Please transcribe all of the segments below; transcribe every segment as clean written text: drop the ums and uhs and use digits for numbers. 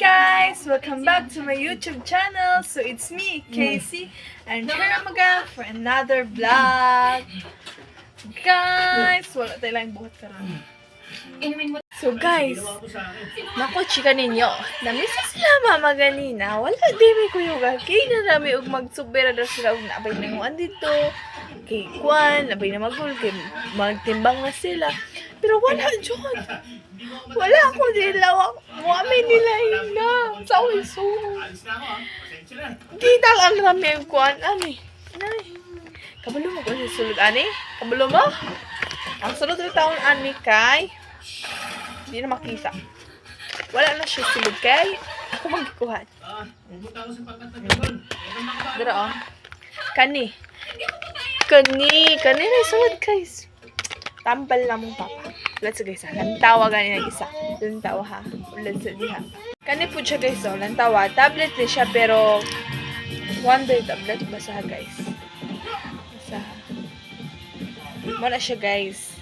guys! Welcome back to my YouTube channel. So it's me, Casey, and here I'm again for another vlog. Guys, wala tayo lang buhat karon. So guys, naku, chika ninyo. Namisa sila mama ganina. Wala din may kuyuga. Kaya na rami og magsubera daw sila og naabay na nguan dito. Kay Kwan, nabay na magul. Kay magtimbang na sila. Pero wala dyan. Wala ako nila. Wami nila ina. Sa iso. Kita lang rami ang Kwan. Ani. Kabalo mo ko sa sulod, ani? Kabalo mo? Ang sulod na taon, ani, kay hindi na makita. Wala na siya sulod, kay ako magkuhan. Dara, oh. Kani na sulod, guys. Tambal na mong papa. Let's go, guys, ha. Lantawa gani ng isa. Lantawa, ha. Let's go, ha. Kani po siya, guys, oh. Lantawa. Tablet din siya, pero Wonder tablet. Basa, guys. Mana siya, guys.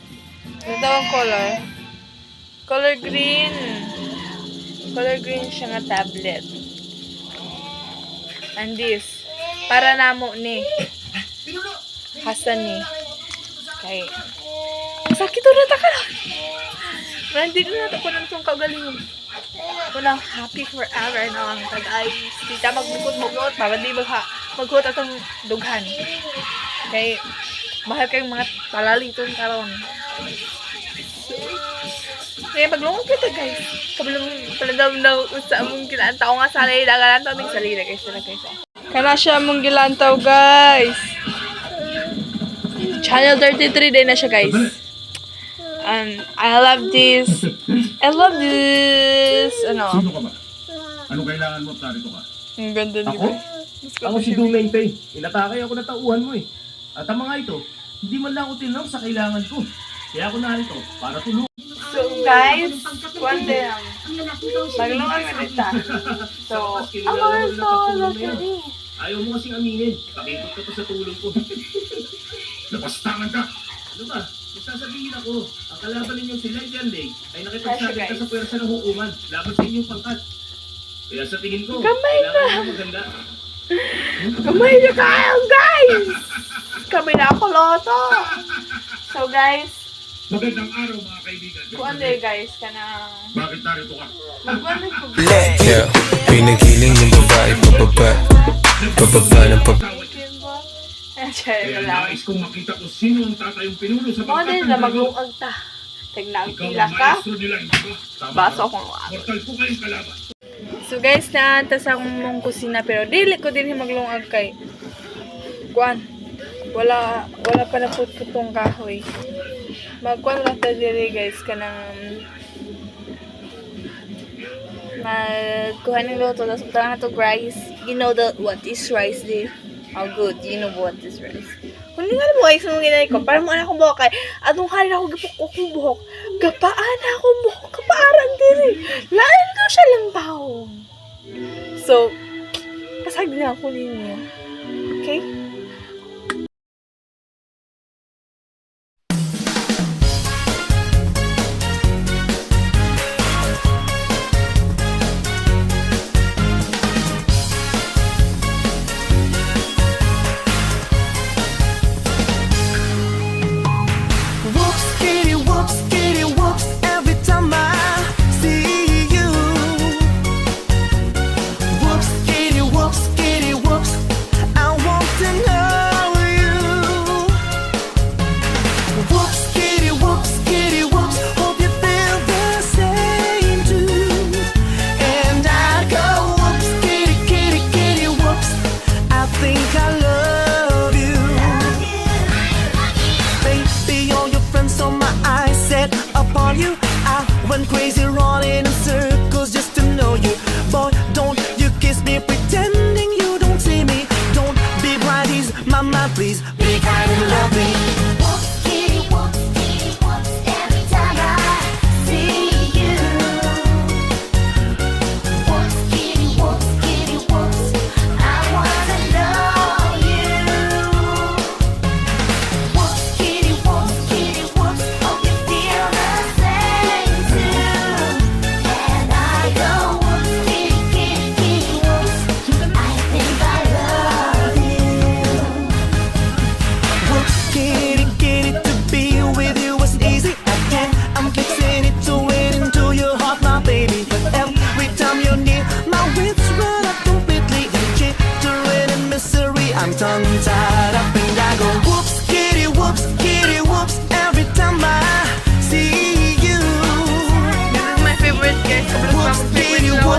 Ano daw ang color? Color green. Color green siya nga tablet. And this. Para namo ni. Hasan ni. Kay. Sakit na ta ka. Hindi na natin ko na itong kagaling. Ako na happy forever na ang guys. Kita magbukot-bukot. Para di maghut atong dughan. Kay mahal kayong mga palaliton karon. Kaya maglungog kita, guys. Kabalong paladam na sa among gilantaw nga salay dagalantaw ning salida, guys. Kana siya among gilantaw, guys. Channel 33 din na siya, guys. And I love this. Ano? Sino ka ba? Ano kailangan mo at narito ka? Ang ganda Ako? nito. Ako si Dumentay. Inatakay ako na tauhan mo eh. At ang mga ito, hindi man lang ako tinanong sa kailangan ko. Kaya ako narito para tulungan. So, guys, one day, maglungan mo dito. So, Ayaw mo kasing aminin. Pakipot ka pa sa tulong ko. Napastangan ka! Ano ba? Nagsasabihin ako, ang kalaban ninyong si Light Day ay nakipagsabit ka sa pwersa ng hukuman laban sa inyong pangkat. Kaya sa tingin ko, kailangan mo maganda. Kamay na tayo, guys! Kami na ako, loto! So, guys, Magandang araw mga kaibigan. kuan day, guys, ka na... Bakit narito ka? Magwanag ko. Yeah, pinagiling yung babae pababa ng pababa. Kaya nais kong makita kung sino ang tatayong pinuno sa Mga din na maglungag ta. Tignan, Ikaw pila ang ka. maestro nila, hindi ba? Tama Baso ba? akong wak. Mortal ko kayong kalaban. So, guys, naanta sa akong kusina, pero dili ko din maglungag kay... Kuan. Wala pa na putong kahoy. Magkuan lang tayo diri, guys, kanang magkuha ng luto, tapos putang na to rice. You know what is rice, di? Oh, good. You know what is rice. Kung hindi nga mo, guys, nung ginay ko, parang mga akong buhok kay, atong hari na ako gipok akong buhok. Gapaan akong buhok, kapaaran diri. Lain ko siya lang taong. So, pasag din ako ninyo. Okay? Every time I see you, whoops, kitty, whoops, I want to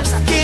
whoops, get